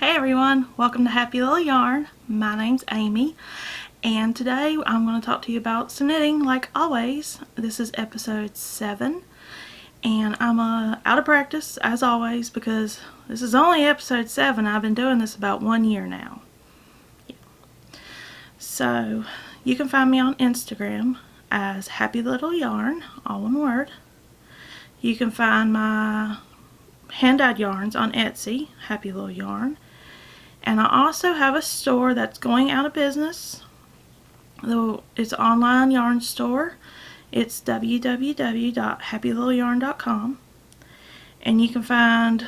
Hey everyone, welcome to Happy Little Yarn. My name's Amy, and today I'm going to talk to you about some knitting like always. This is episode 7, and I'm out of practice as always because this is only episode 7. I've been doing this about 1 year now. Yeah. So you can find me on Instagram as Happy Little Yarn, all one word. You can find my hand-dyed yarns on Etsy, Happy Little Yarn. And I also have a store that's going out of business. It's an online yarn store. It's www.happylittleyarn.com. And you can find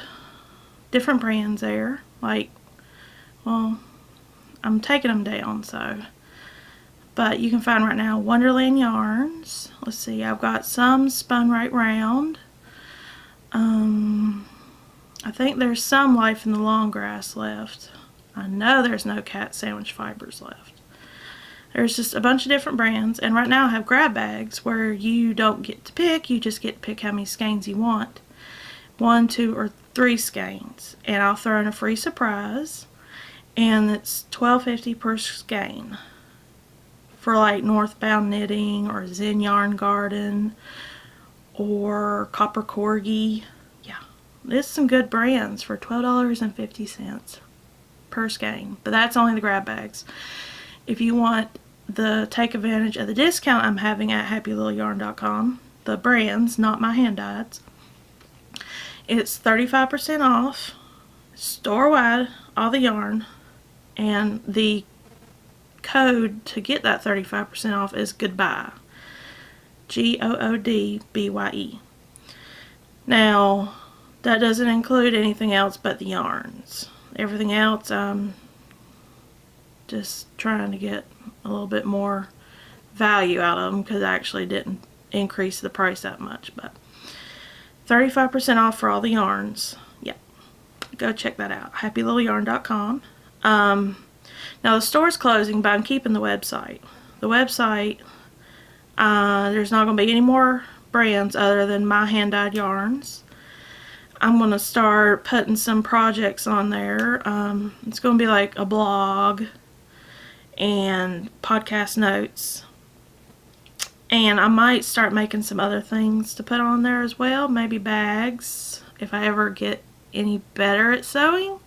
different brands there. Like, well, I'm taking them down, so. But you can find right now Wonderland Yarns. Let's see, I've got some spun right round. I think there's some Life in the Long Grass left. I know there's no cat sandwich fibers left. There's just a bunch of different brands, and right now I have grab bags where you don't get to pick, you just get to pick how many skeins you want. 1, 2, or 3 skeins, and I'll throw in a free surprise, and it's $12.50 per skein for like Northbound Knitting or Zen Yarn Garden or Copper Corgi. Yeah, there's some good brands for $12.50 per skein, but that's only the grab bags. If you want to take advantage of the discount I'm having at happylittleyarn.com, the brands, not my hand-dyeds, it's 35% off, store-wide, all the yarn, and the code to get that 35% off is GOODBYE. GOODBYE. Now, that doesn't include anything else but the yarns. Everything else, I'm just trying to get a little bit more value out of them because I actually didn't increase the price that much. But 35% off for all the yarns. Yeah, go check that out. happylittleyarn.com. Now the store's closing, but I'm keeping the website. The website, there's not going to be any more brands other than my hand-dyed yarns. I'm going to start putting some projects on there. It's going to be like a blog and podcast notes. And I might start making some other things to put on there as well. Maybe bags if I ever get any better at sewing.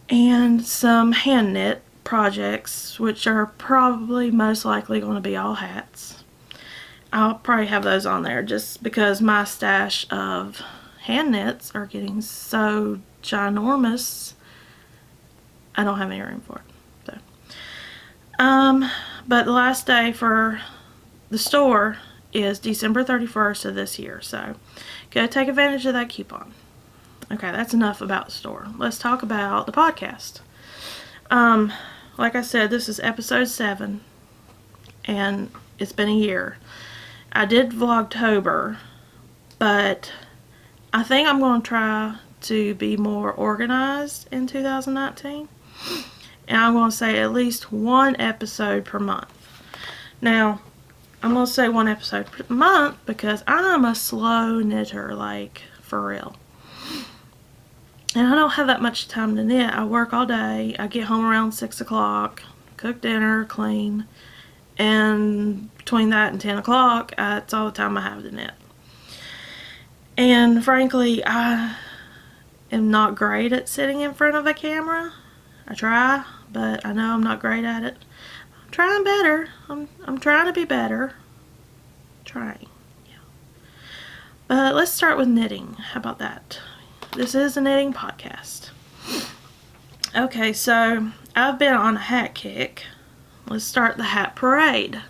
And some hand knit projects, which are probably most likely going to be all hats. I'll probably have those on there just because my stash of hand knits are getting so ginormous I don't have any room for it. So but the last day for the store is December 31st of this year, so go take advantage of that coupon. Okay, that's enough about the store. Let's talk about the podcast. Like I said, this is episode 7 and it's been a year. I did Vlogtober, but I think I'm going to try to be more organized in 2019. And I'm going to say at least 1 episode per month. Now, I'm going to say 1 episode per month because I'm a slow knitter, like, for real. And I don't have that much time to knit. I work all day. I get home around 6 o'clock, cook dinner, clean. And between that and 10 o'clock, that's all the time I have to knit. And frankly, I am not great at sitting in front of a camera. I try, but I know I'm not great at it. I'm trying better. I'm trying to be better. Trying. Yeah. But let's start with knitting. How about that? This is a knitting podcast. Okay, so I've been on a hat kick. Let's start the hat parade.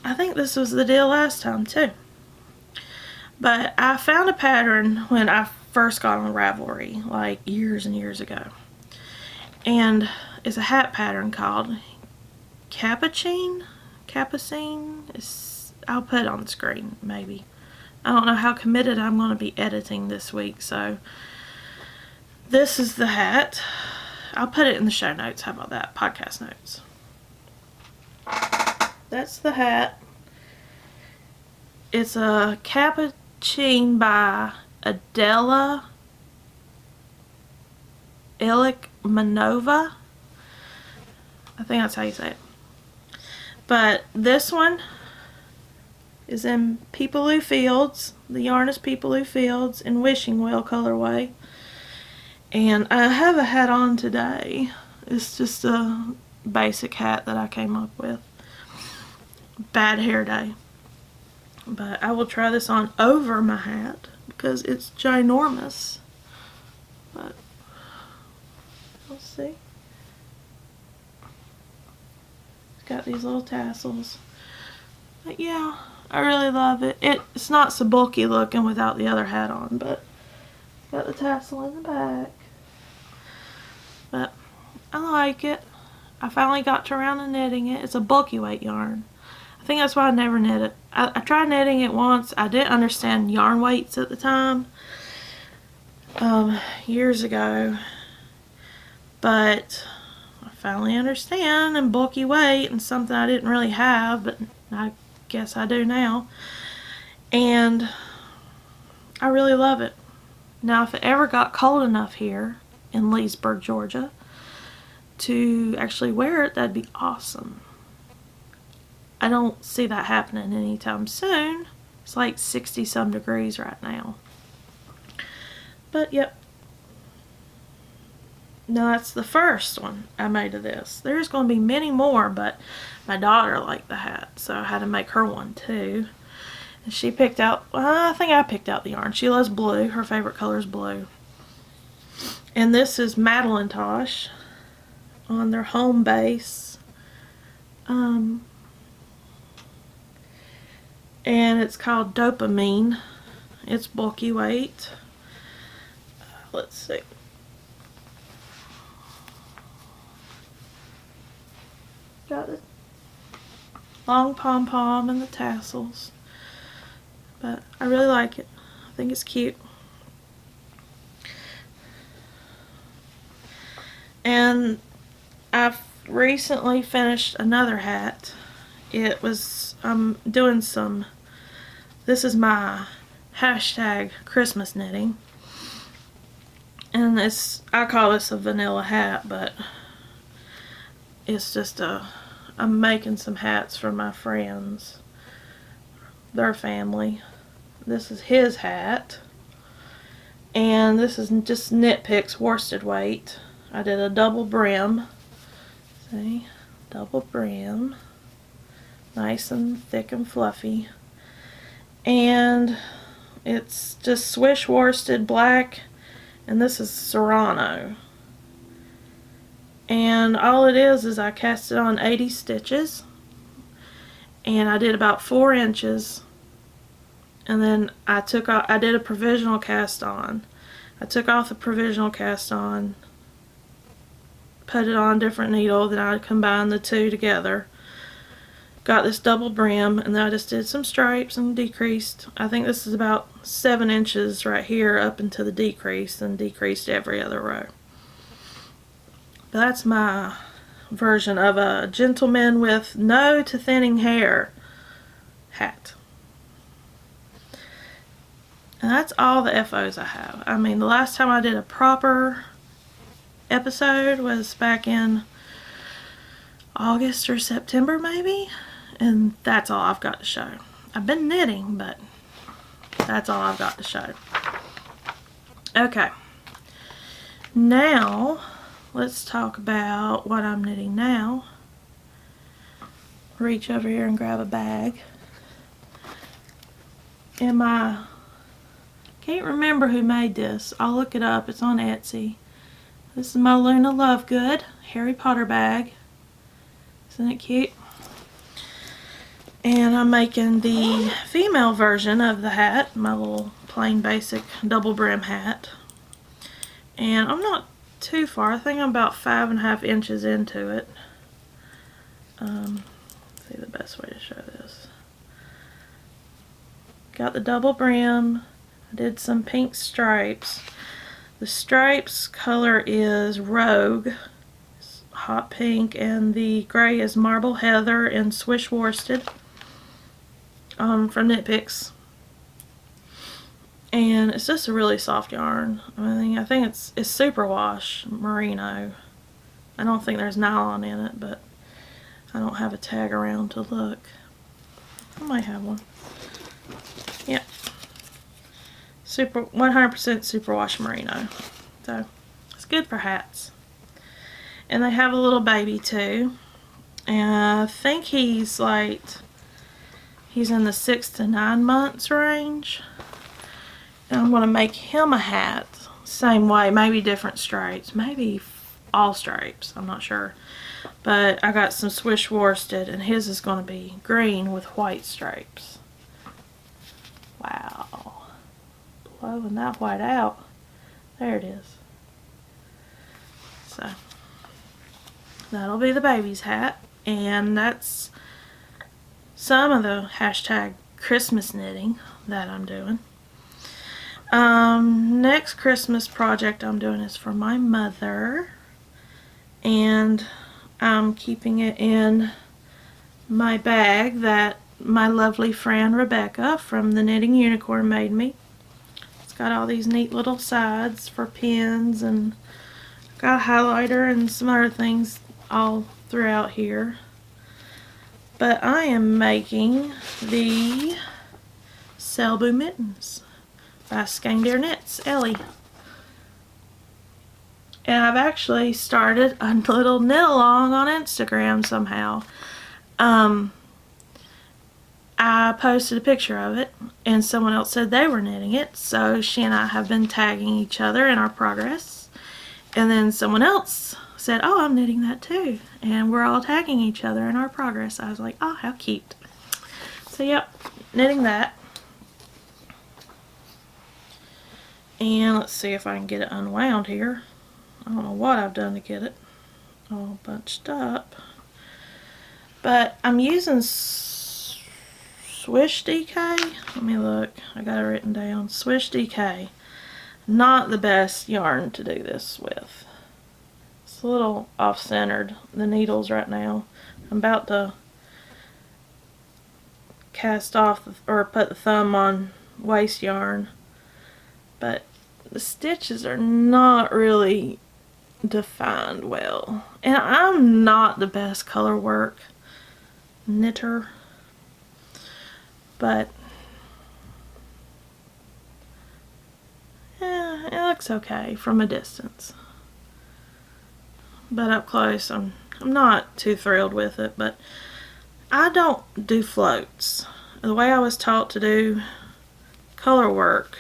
I think this was the deal last time too. But I found a pattern when I first got on Ravelry, like years and years ago. And it's a hat pattern called Capucine. I'll put it on the screen, maybe. I don't know how committed I'm going to be editing this week, so this is the hat. I'll put it in the show notes. How about that? Podcast notes. That's the hat. It's a Capucine by Adela. Illichmanova. I think that's how you say it. But this one is in Peepaloo Fields. The yarn is Peepaloo Fields in Wishing Well colorway. And I have a hat on today. It's just a basic hat that I came up with. Bad hair day. But I will try this on over my hat because it's ginormous. But we'll see. It's got these little tassels. But yeah, I really love it. It's not so bulky looking without the other hat on, but got the tassel in the back. But I like it. I finally got to around to knitting it. It's a bulky weight yarn. I think that's why I never knit it. I tried knitting it once. I didn't understand yarn weights at the time. Years ago. But I finally understand, and bulky weight and something I didn't really have, but I guess I do now. And I really love it. Now if it ever got cold enough here in Leesburg, Georgia, to actually wear it, that'd be awesome. I don't see that happening anytime soon. It's like 60 some degrees right now. But yep. Now that's the first one I made of this. There's going to be many more, but my daughter liked the hat, so I had to make her one too. And she picked out, well, I think I picked out the yarn. She loves blue. Her favorite color is blue. And this is Madelinetosh on their home base. And it's called Dopamine. It's bulky weight. Let's see. Got the long pom-pom and the tassels. But I really like it. I think it's cute. And I've recently finished another hat. It was, I'm doing some, this is my hashtag Christmas knitting. And it's, I call this a vanilla hat, but it's just I'm making some hats for my friends, their family. This is his hat. And this is just Knit Picks worsted weight. I did a double brim. See? Double brim. Nice and thick and fluffy. And it's just Swish worsted black. And this is Serrano. And all it is I cast it on 80 stitches. And I did about 4 inches. And then I did a provisional cast on. I took off the provisional cast on, put it on a different needle, then I combined the two together. Got this double brim, and then I just did some stripes and decreased. I think this is about 7 inches right here up into the decrease, and decreased every other row. But that's my version of a gentleman with no to thinning hair hat. And that's all the FOs I have. I mean, the last time I did a proper episode was back in August or September maybe. And that's all I've got to show. I've been knitting, but that's all I've got to show. Okay. Now, let's talk about what I'm knitting now. Reach over here and grab a bag. And my, can't remember who made this. I'll look it up. It's on Etsy. This is my Luna Lovegood Harry Potter bag. Isn't it cute? And I'm making the female version of the hat, my little plain basic double brim hat. And I'm not too far. I think I'm about 5.5 inches into it. Let's see the best way to show this. Got the double brim. I did some pink stripes. The stripes color is Rouge, hot pink, and the gray is Marble Heather and Swish worsted from Knit Picks. And it's just a really soft yarn. I think it's superwash merino. I don't think there's nylon in it, but I don't have a tag around to look. I might have one. Yep. 100% superwash merino. So it's good for hats. And they have a little baby too. And I think he's in the 6 to 9 months range. And I'm going to make him a hat. Same way, maybe different stripes. Maybe all stripes. I'm not sure. But I got some Swish worsted, and his is going to be green with white stripes. Wow. Blowing that white out. There it is. So, that'll be the baby's hat. And that's some of the hashtag Christmas knitting that I'm doing. Next Christmas project I'm doing is for my mother. And I'm keeping it in my bag that my lovely friend Rebecca from the Knitting Unicorn made me. It's got all these neat little sides for pins, and got a highlighter and some other things all throughout here. But I am making the Selbu mittens by Skeindeer Knits, Ellie. And I've actually started a little knit along on Instagram somehow. I posted a picture of it, and someone else said they were knitting it, so she and I have been tagging each other in our progress. And then someone else said, oh, I'm knitting that too, and we're all tagging each other in our progress. I was like, oh, how cute. So yep, knitting that. And let's see if I can get it unwound here. I don't know what I've done to get it all bunched up. But I'm using Swish DK. Let me look. I got it written down. Swish DK. Not the best yarn to do this with. It's a little off-centered, the needles right now. I'm about to cast off or put the thumb on waste yarn. But the stitches are not really defined well. And I'm not the best color work knitter. But yeah, it looks okay from a distance. But up close, I'm not too thrilled with it. But I don't do floats. The way I was taught to do color work,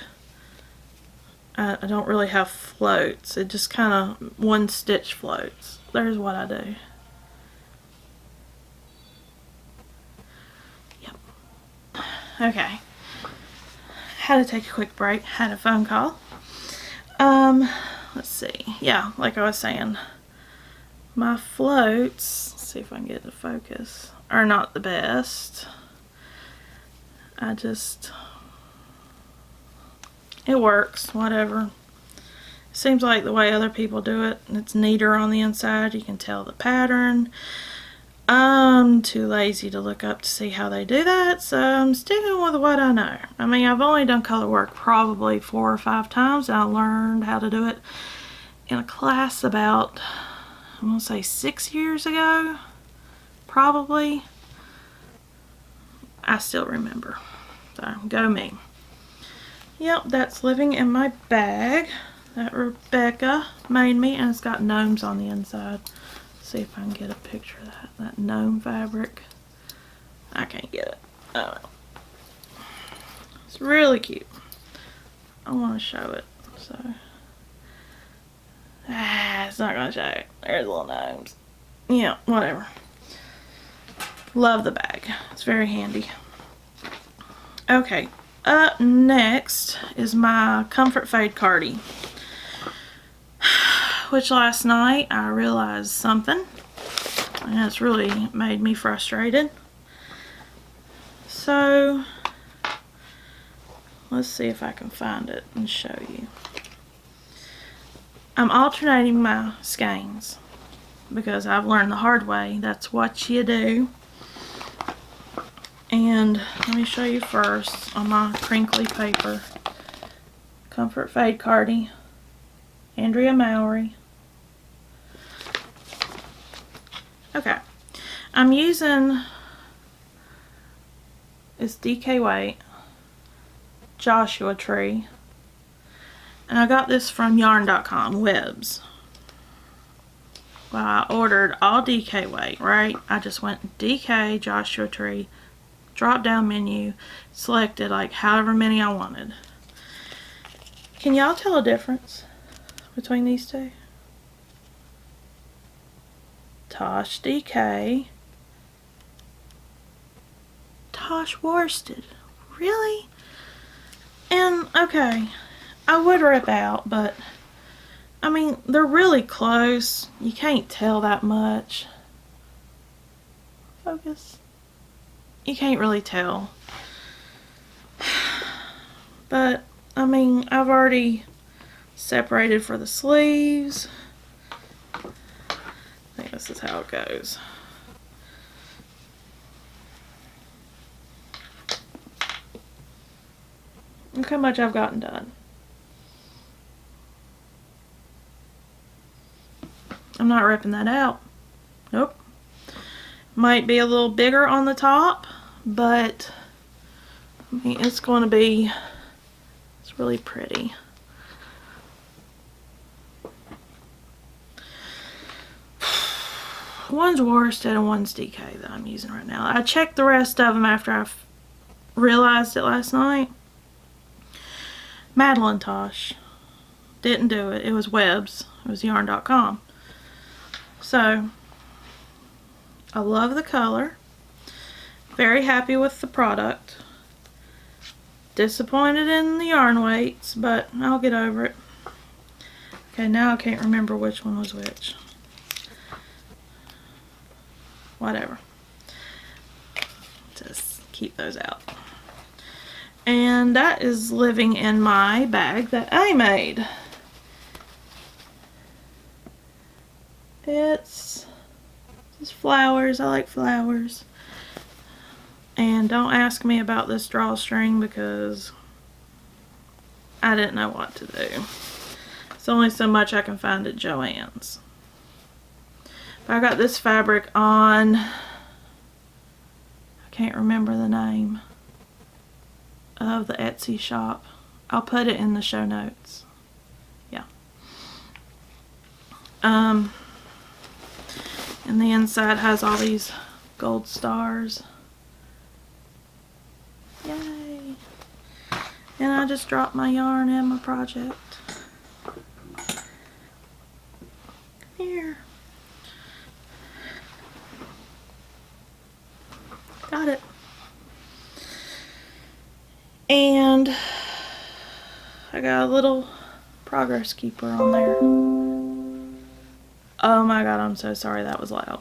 I don't really have floats. It just kind of one stitch floats. There's what I do. Yep. Okay. Had to take a quick break. Had a phone call. Let's see. Yeah, like I was saying, my floats, let's see if I can get it to focus, are not the best. It works, whatever. Seems like the way other people do it, it's neater on the inside. You can tell the pattern. I'm too lazy to look up to see how they do that, so I'm sticking with what I know. I mean, I've only done color work probably 4 or 5 times, and I learned how to do it in a class about, I'm going to say 6 years ago, probably. I still remember, so go me. Yep, that's living in my bag that Rebecca made me, and it's got gnomes on the inside. Let's see if I can get a picture of that gnome fabric. I can't get it. Oh, it's really cute. I want to show it, so it's not gonna show it. There's little gnomes. Yeah, whatever. Love the bag. It's very handy. Okay. Up next is my Comfort Fade Cardi, which last night I realized something, and it's really made me frustrated. So let's see if I can find it and show you. I'm alternating my skeins because I've learned the hard way. That's what you do. And let me show you first on my crinkly paper. Comfort Fade Cardi, Andrea Mowry. Okay, I'm using, it's DK Weight, Joshua Tree, and I got this from yarn.com, Webs. Well, I ordered all DK weight, right? I just went DK, Joshua Tree, drop down menu, selected like however many I wanted. Can y'all tell a difference between these two? Tosh DK, Tosh worsted. Really? And okay, I would rip out, but I mean, they're really close. You can't tell that much. Focus. You can't really tell. But, I mean, I've already separated for the sleeves. I think this is how it goes. Look how much I've gotten done. I'm not ripping that out. Nope. Might be a little bigger on the top, but I mean, it's going to be, it's really pretty. One's worsted and one's DK that I'm using right now. I checked the rest of them after I realized it last night. Madelinetosh. Didn't do it. It was Webs. It was yarn.com. So, I love the color. Very happy with the product. Disappointed in the yarn weights, but I'll get over it. Okay, now I can't remember which one was which. Whatever. Just keep those out. And that is living in my bag that I made. It's just flowers. I like flowers. And don't ask me about this drawstring because I didn't know what to do. It's only so much I can find at Joann's. But I got this fabric on, I can't remember the name of the Etsy shop. I'll put it in the show notes. Yeah. And the inside has all these gold stars. Yay. And I just dropped my yarn in my project. Here. Got it. And I got a little progress keeper on there. Oh my god, I'm so sorry that was loud.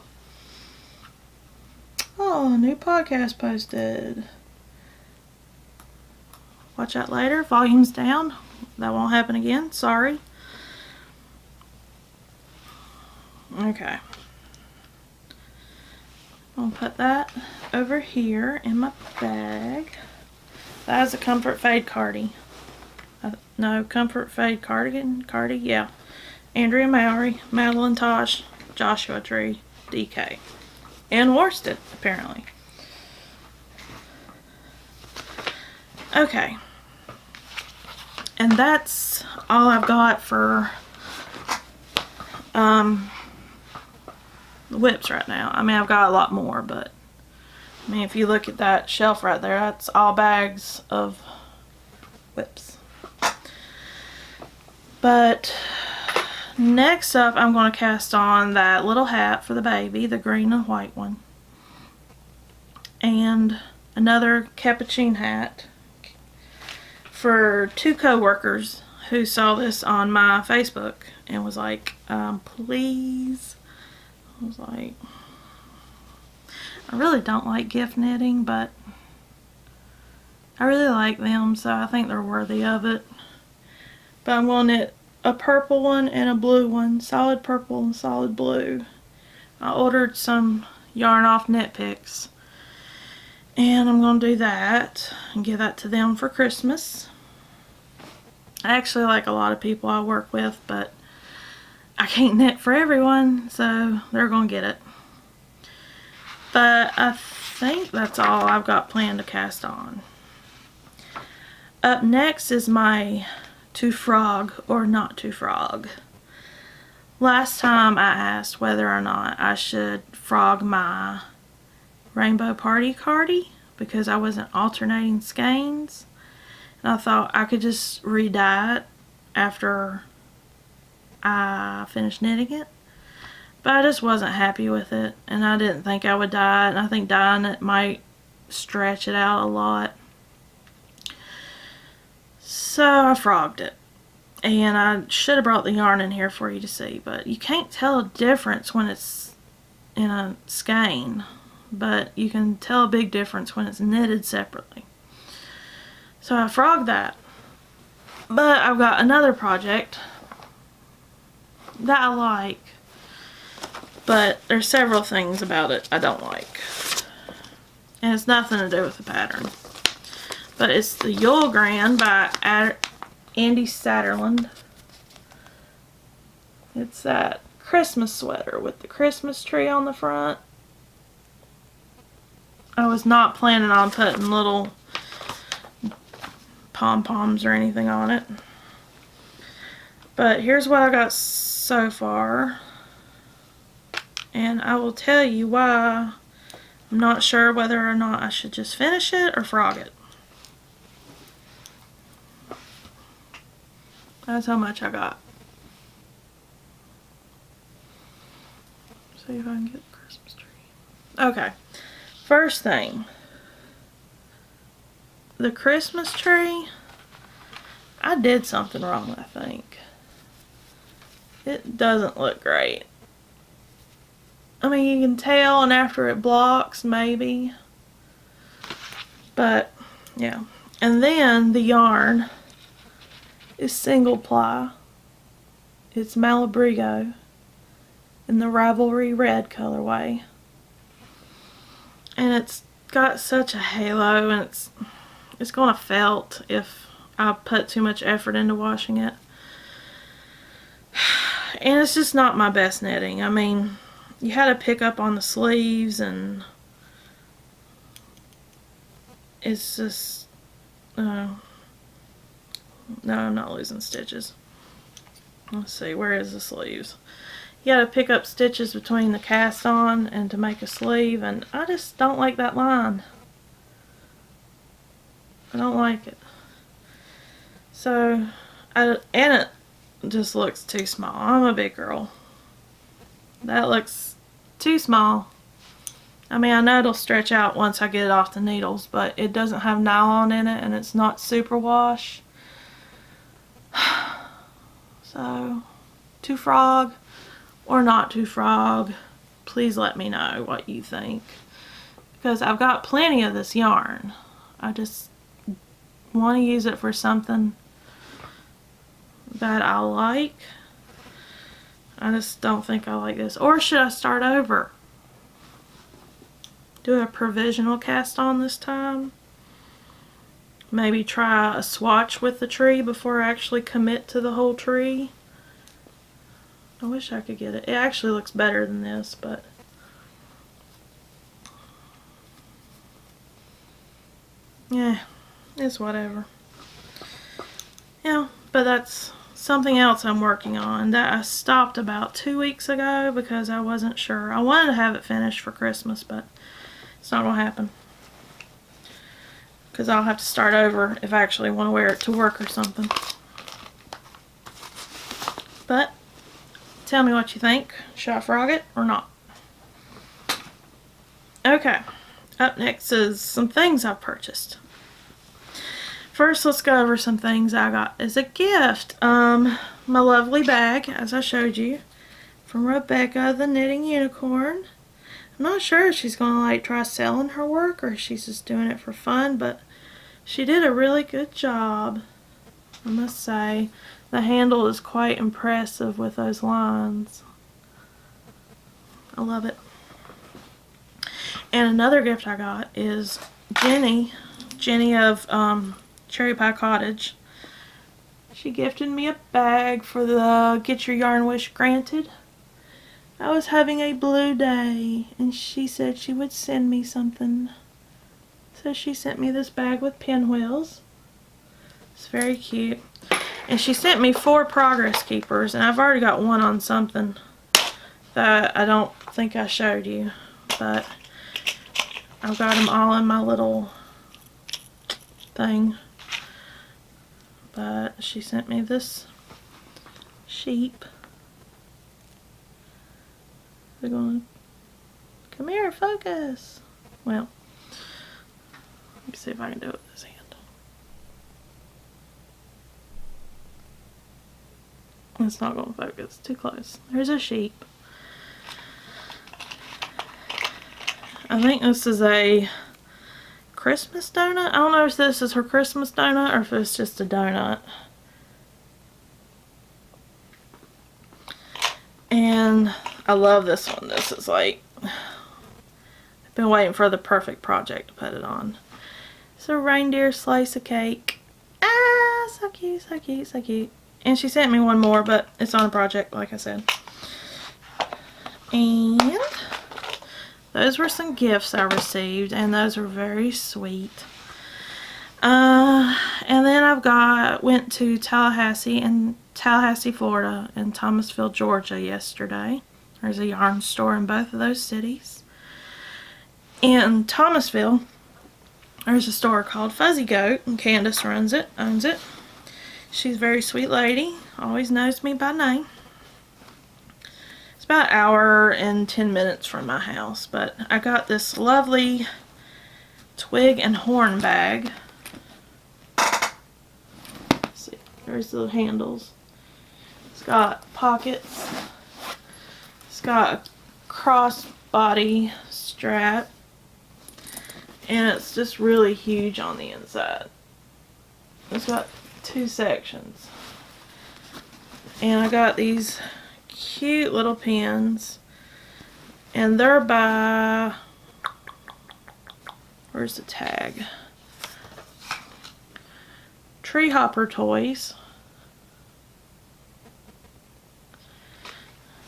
Oh, new podcast posted. Watch that later. Volume's down. That won't happen again. Sorry. Okay. I'll put that over here in my bag. That is a Comfort Fade Cardi. No, Comfort Fade Cardigan. Cardi, yeah. Andrea Mowry, Madelinetosh, Joshua Tree, DK. And worsted, apparently. Okay. And that's all I've got for the whips right now. I mean, I've got a lot more, but I mean, if you look at that shelf right there, that's all bags of whips. But next up, I'm going to cast on that little hat for the baby, the green and white one. And another Capucine hat for two co-workers who saw this on my Facebook and was like, please. I was like, I really don't like gift knitting, but I really like them, so I think they're worthy of it. But I'm going to knit a purple one and a blue one, solid purple and solid blue. I ordered some yarn off Knit Picks, and I'm going to do that and give that to them for Christmas. I actually like a lot of people I work with, but I can't knit for everyone, so they're gonna get it. But I think that's all I've got planned to cast on. Up next is my to frog or not to frog. Last time I asked whether or not I should frog my Rainbow Party Cardi because I wasn't alternating skeins, and I thought I could just re-dye it after I finished knitting it, but I just wasn't happy with it, and I didn't think I would dye it, and I think dyeing it might stretch it out a lot. So I frogged it, and I should have brought the yarn in here for you to see, but you can't tell a difference when it's in a skein, but you can tell a big difference when it's knitted separately. So I frogged that, but I've got another project that I like, but there's several things about it I don't like, and it's nothing to do with the pattern. But it's the Julgran by Andi Satterlund. It's that Christmas sweater with the Christmas tree on the front. I was not planning on putting little pom-poms or anything on it. But here's what I got so far. And I will tell you why I'm not sure whether or not I should just finish it or frog it. That's how much I got. See if I can get the Christmas tree. Okay. First thing. The Christmas tree, I did something wrong, I think. It doesn't look great. I mean, you can tell, and after it blocks, maybe. But, yeah. And then the yarn is single ply. It's Malabrigo in the Ravelry Red colorway. And it's got such a halo, and it's gonna felt if I put too much effort into washing it. And it's just not my best knitting. I mean, you had to pick up on the sleeves, and it's just no, I'm not losing stitches. Let's see, where is the sleeves? You gotta pick up stitches between the cast on and to make a sleeve, and I just don't like that line. I don't like it. So, and it just looks too small. I'm a big girl. That looks too small. I mean, I know it'll stretch out once I get it off the needles, but it doesn't have nylon in it, and it's not super wash. So, to frog or not to frog, please let me know what you think, because I've got plenty of this yarn. I just want to use it for something that I like. I just don't think I like this. Or should I start over? Do a provisional cast on this time? Maybe try a swatch with the tree before I actually commit to the whole tree. I wish I could get it. It actually looks better than this, but yeah, it's whatever. Yeah, but that's something else I'm working on that I stopped about 2 weeks ago because I wasn't sure. I wanted to have it finished for Christmas, but it's not going to happen, because I'll have to start over if I actually want to wear it to work or something. But tell me what you think. Should I frog it or not? Okay, up next is some things I've purchased. First, let's go over some things I got as a gift. My lovely bag, as I showed you, from Rebecca the Knitting Unicorn. I'm not sure if she's going to like try selling her work or if she's just doing it for fun, but she did a really good job, I must say. The handle is quite impressive with those lines. I love it. And another gift I got is Jenny of Cherry Pie Cottage. She gifted me a bag for the Get Your Yarn Wish Granted. I was having a blue day and she said she would send me something. So she sent me this bag with pinwheels. It's very cute. And she sent me 4 progress keepers, and I've already got one on something that I don't think I showed you, but I've got them all in my little thing. But she sent me this sheep. They're going, come here, focus. Well, let me see if I can do it with this hand. It's not going to focus. Too close. There's a sheep. I think this is a Christmas donut. I don't know if this is her Christmas donut or if it's just a donut. And I love this one. This is like, I've been waiting for the perfect project to put it on. It's a reindeer slice of cake. Ah, so cute, so cute, so cute. And she sent me one more, but it's on a project, like I said. And those were some gifts I received, and those were very sweet. And then went to Tallahassee, Florida, and Thomasville, Georgia yesterday. There's a yarn store in both of those cities. In Thomasville, there's a store called Fuzzy Goat, and Candace owns it. She's a very sweet lady, always knows me by name. It's about an hour and 10 minutes from my house, but I got this lovely Twig and Horn bag. Let's see, there's the handles. It's got pockets. It's got a crossbody strap, and it's just really huge on the inside. It's got 2 sections, and I got these cute little pins, and they're by, where's the tag? Tree Hopper Toys.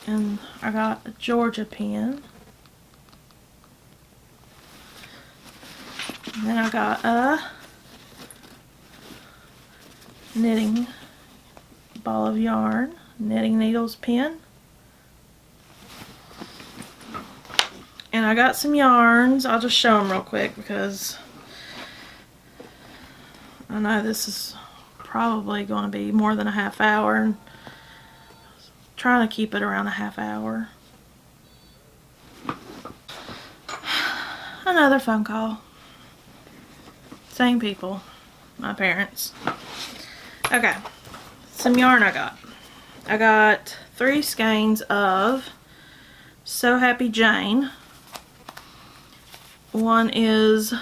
And I got a Georgia pin, and then I got a knitting ball of yarn, knitting needles pin, and I got some yarns. I'll just show them real quick because I know this is probably going to be more than a half hour, and I'm trying to keep it around a half hour. Another phone call. Same people, my parents. Okay, some yarn I got. I got 3 skeins of SewHappyJane. One is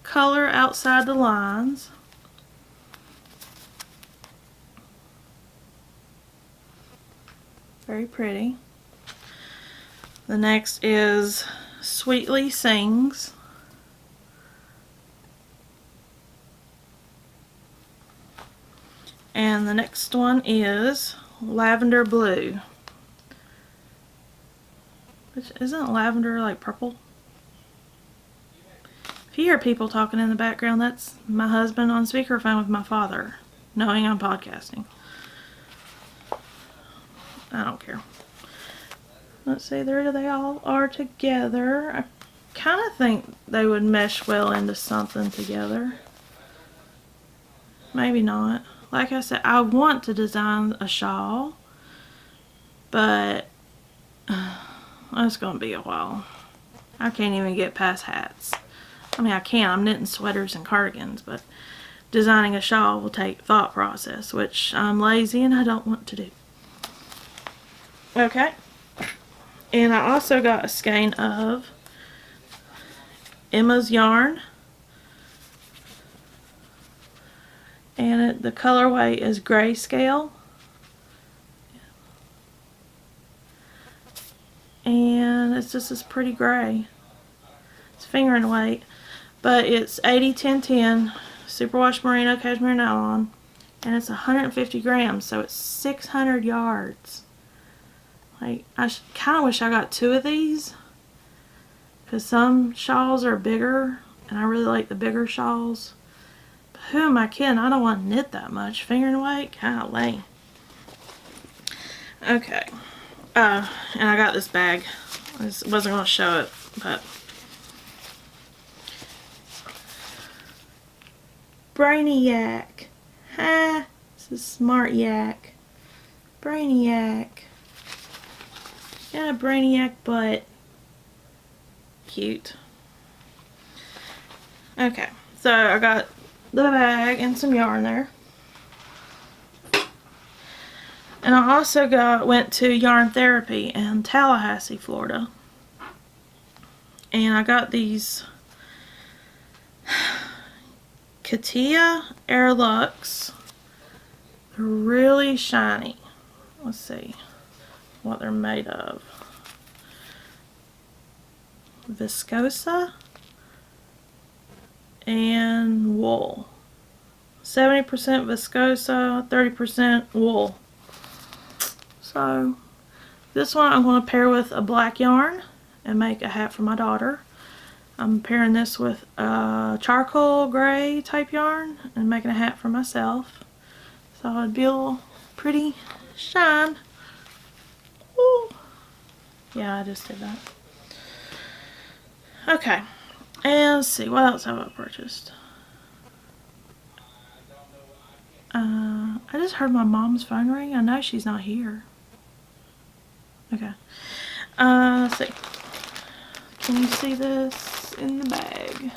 Color Outside the Lines. Very pretty. The next is Sweetly Sings. And the next one is Lavender Blue. Which, isn't lavender like purple? If you hear people talking in the background, that's my husband on speakerphone with my father, knowing I'm podcasting. I don't care. Let's see, there they all are together. I kind of think they would mesh well into something together. Maybe not. Like I said, I want to design a shawl, but it's going to be a while. I can't even get past hats. I mean, I can. I'm knitting sweaters and cardigans, but designing a shawl will take thought process, which I'm lazy and I don't want to do. Okay. And I also got a skein of Emma's yarn. And the colorway is Grayscale. And it's just this pretty gray. It's fingering weight. But it's 80-10-10 superwash merino cashmere nylon. and it's 150 grams, so it's 600 yards. Like, I kind of wish I got 2 of these, because some shawls are bigger, and I really like the bigger shawls. But who am I kidding? I don't want to knit that much. Fingering weight? Golly. Okay. And I got this bag. I wasn't going to show it, but... Brainiac. Ha! This is Smart Yak. Brainiac. Got a Brainiac butt. Cute. Okay, so I got the bag and some yarn there. And I also went to Yarn Therapy in Tallahassee, Florida. And I got these Katia Air Lux. They're really shiny. Let's see what they're made of. Viscosa and wool. 70% viscosa, 30% wool. So this one I'm going to pair with a black yarn and make a hat for my daughter. I'm pairing this with a charcoal gray type yarn and making a hat for myself. So it'd be a little pretty shine. Ooh. Yeah, I just did that. Okay, and let's see, what else have I purchased? I just heard my mom's phone ring. I know she's not here. Okay. Let's see. Can you see this in the bag?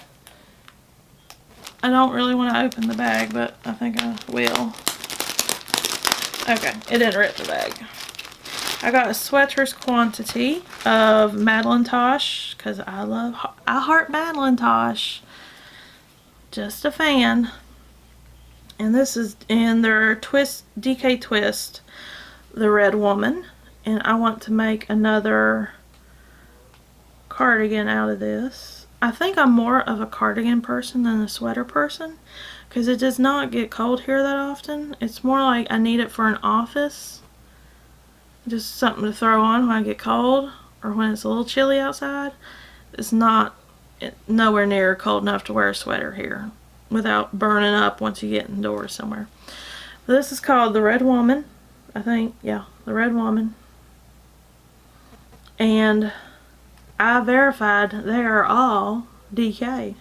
I don't really want to open the bag, but I think I will. Okay, it didn't rip the bag. I got a sweater's quantity of Madelinetosh, because I heart Madelinetosh. Just a fan. And this is in their DK Twist, the Red Woman. And I want to make another cardigan out of this. I think I'm more of a cardigan person than a sweater person, because it does not get cold here that often. It's more like I need it for an office. Just something to throw on when I get cold or when it's a little chilly outside. It's nowhere near cold enough to wear a sweater here without burning up once you get indoors somewhere. But this is called the Red Woman, I think. Yeah, the Red Woman. And I verified they are all DK.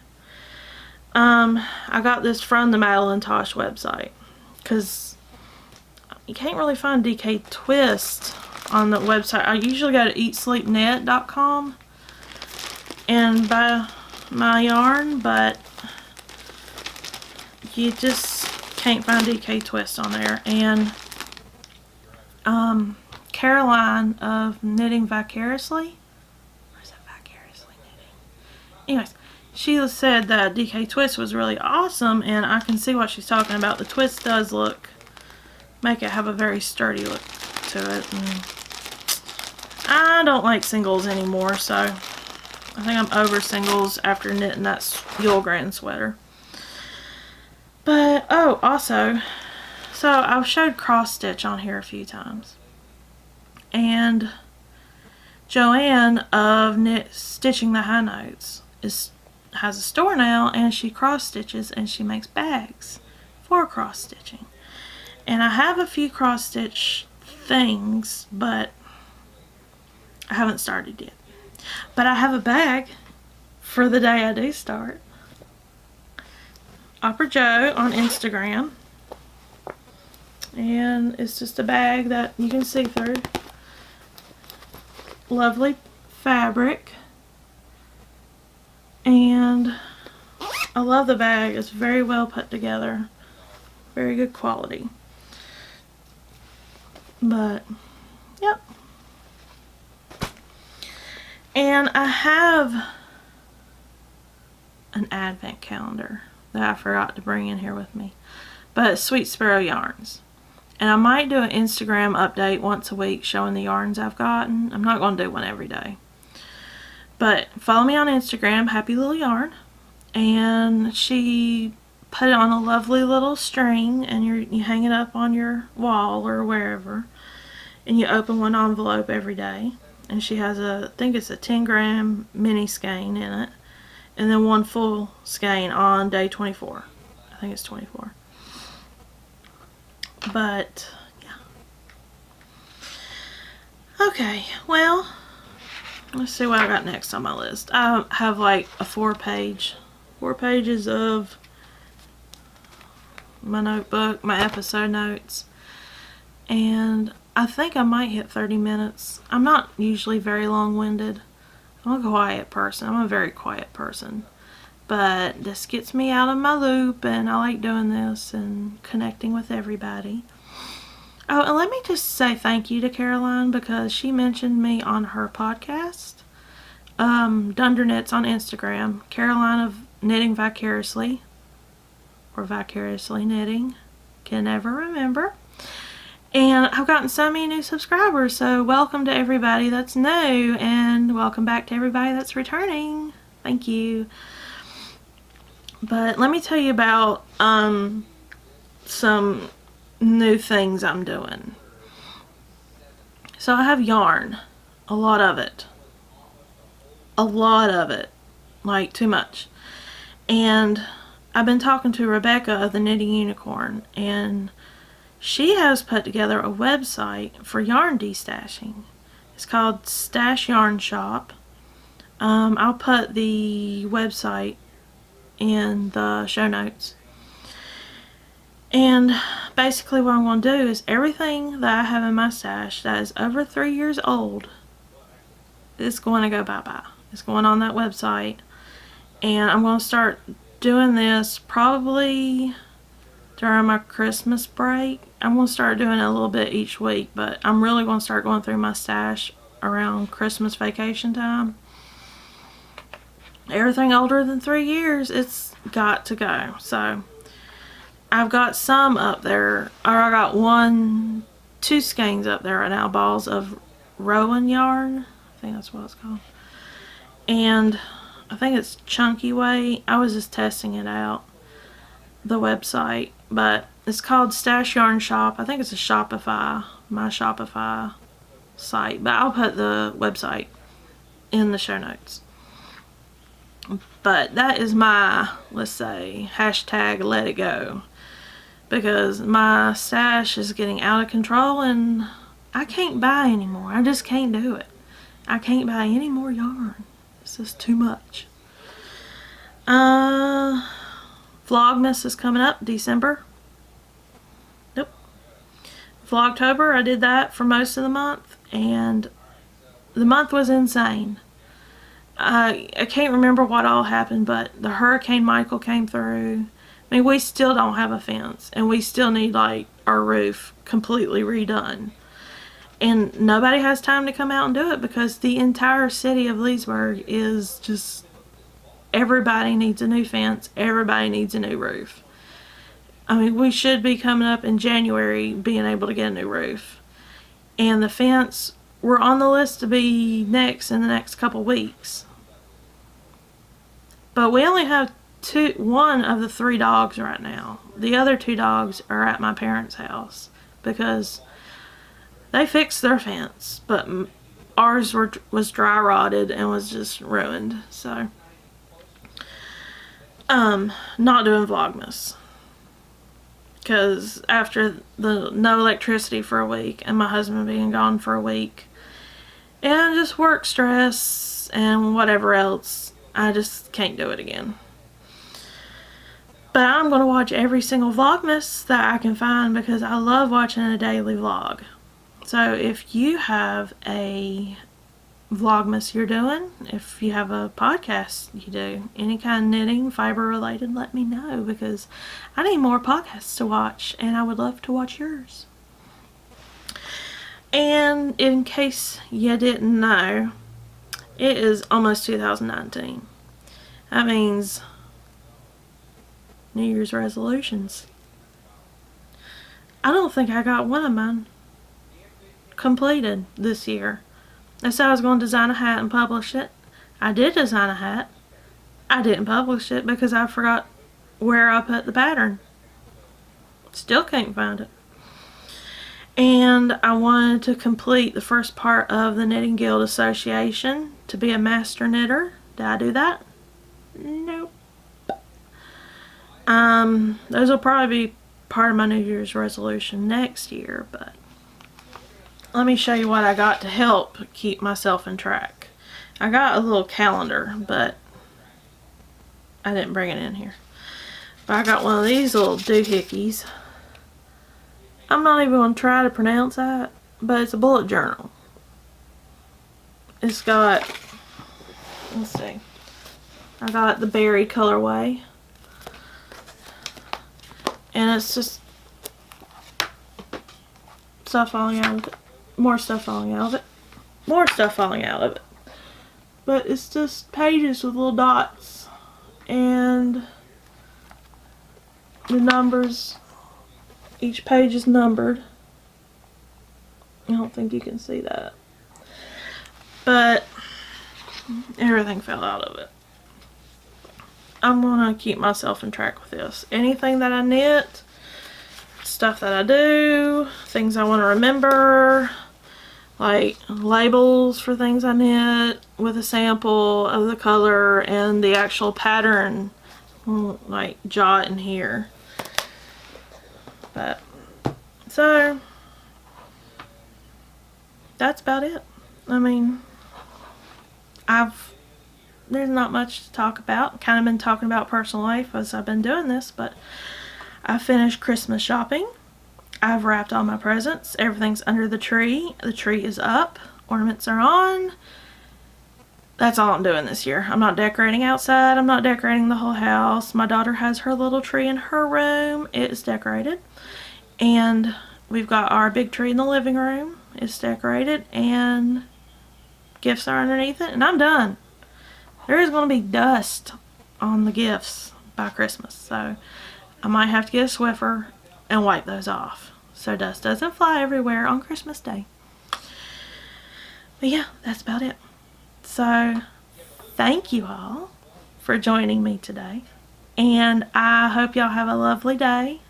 I got this from the Madelinetosh website, because you can't really find DK Twist on the website. I usually go to eatsleepknit.com and buy my yarn, but you just can't find DK Twist on there. And Caroline of Knitting Vicariously, or is it Vicariously Knitting? Anyways, she said that DK Twist was really awesome, and I can see what she's talking about. The twist does make it have a very sturdy look to it. And I don't like singles anymore, so I think I'm over singles after knitting that Julgran sweater. But, oh, also, so I've showed cross stitch on here a few times. And Joanne of Stitching the High Notes has a store now, and she cross stitches and she makes bags for cross stitching. And I have a few cross stitch things, but I haven't started yet. But I have a bag for the day I do start. Opera Joe on Instagram. And it's just a bag that you can see through. Lovely fabric. And I love the bag. It's very well put together. Very good quality. But, yep. And I have an advent calendar that I forgot to bring in here with me. But Sweet Sparrow Yarns. And I might do an Instagram update once a week showing the yarns I've gotten. I'm not going to do one every day. But follow me on Instagram, Happy Little Yarn. And she put it on a lovely little string, and you hang it up on your wall or wherever, and you open one envelope every day. And she has I think it's a 10-gram mini skein in it, and then one full skein on day 24. I think it's 24. But yeah. Okay, well, let's see what I got next on my list. I have like a 4 pages of my notebook, my episode notes, and I think I might hit 30 minutes. I'm not usually very long-winded. I'm a quiet person. I'm a very quiet person. But this gets me out of my loop, and I like doing this and connecting with everybody. Oh, and let me just say thank you to Caroline, because she mentioned me on her podcast, Dunder Knits on Instagram. Caroline of Knitting Vicariously, or Vicariously Knitting, can never remember. And I've gotten so many new subscribers, so welcome to everybody that's new, and welcome back to everybody that's returning. Thank you. But let me tell you about some new things I'm doing. So I have yarn, a lot of it, like too much. And I've been talking to Rebecca of the Knitting Unicorn, and she has put together a website for yarn destashing. It's called Stash Yarn Shop. I'll put the website in the show notes. And basically what I'm going to do is everything that I have in my stash that is over 3 years old is going to go bye-bye. It's going on that website. And I'm going to start doing this probably during my Christmas break. I'm going to start doing it a little bit each week, but I'm really going to start going through my stash around Christmas vacation time. Everything older than 3 years, it's got to go. So I've got some up there, or I got 2 skeins up there right now, balls of Rowan yarn. I think that's what it's called. And I think it's chunky weight. I was just testing it out, the website, but it's called Stash Yarn Shop. I think it's a Shopify, my Shopify site, but I'll put the website in the show notes. But that is my, let's say, hashtag let it go, because my stash is getting out of control and I can't buy anymore. I just can't do it. I can't buy any more yarn. It's just too much. Vlogmas is coming up, December. Nope. Vlogtober, I did that for most of the month, and the month was insane. I can't remember what all happened, but the Hurricane Michael came through. I mean, we still don't have a fence, and we still need, like, our roof completely redone. And nobody has time to come out and do it, because the entire city of Leesburg is just, everybody needs a new fence, everybody needs a new roof. I mean, we should be coming up in January being able to get a new roof. And the fence, we're on the list to be next in the next couple weeks. But we only have one of the 3 dogs right now. The other 2 dogs are at my parents' house because they fixed their fence, but ours was dry rotted and was just ruined. So, not doing Vlogmas, because after the no electricity for a week and my husband being gone for a week and just work stress and whatever else, I just can't do it again. But I'm going to watch every single Vlogmas that I can find, because I love watching a daily vlog. So if you have a Vlogmas you're doing, if you have a podcast you do, any kind of knitting, fiber related, let me know, because I need more podcasts to watch, and I would love to watch yours. And in case you didn't know, it is almost 2019. That means New Year's resolutions. I don't think I got one of mine completed this year. I said I was going to design a hat and publish it. I did design a hat. I didn't publish it because I forgot where I put the pattern. Still can't find it. And I wanted to complete the first part of the Knitting Guild Association to be a master knitter. Did I do that? Nope. Those will probably be part of my New Year's resolution next year, but let me show you what I got to help keep myself in track. I got a little calendar, but I didn't bring it in here. But I got one of these little doohickeys. I'm not even going to try to pronounce that, but it's a bullet journal. It's got, let's see, I got the berry colorway. And it's just stuff falling out of it. More stuff falling out of it. More stuff falling out of it. But it's just pages with little dots. And the numbers, each page is numbered. I don't think you can see that. But everything fell out of it. I'm gonna keep myself in track with this. Anything that I knit, stuff that I do, things I want to remember, like labels for things I knit with a sample of the color and the actual pattern, like jot in here. But so that's about it. I mean, there's not much to talk about. Kind of been talking about personal life as I've been doing this, but I finished Christmas shopping. I've wrapped all my presents. Everything's under the tree. The tree is up. Ornaments are on. That's all I'm doing this year. I'm not decorating outside. I'm not decorating the whole house. My daughter has her little tree in her room. It is decorated. And we've got our big tree in the living room. It's decorated. And gifts are underneath it. And I'm done. There is going to be dust on the gifts by Christmas, so I might have to get a Swiffer and wipe those off so dust doesn't fly everywhere on Christmas Day. But yeah, that's about it. So thank you all for joining me today, and I hope y'all have a lovely day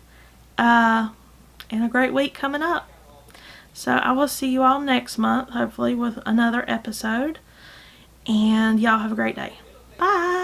and a great week coming up. So I will see you all next month, hopefully with another episode. And y'all have a great day. Bye.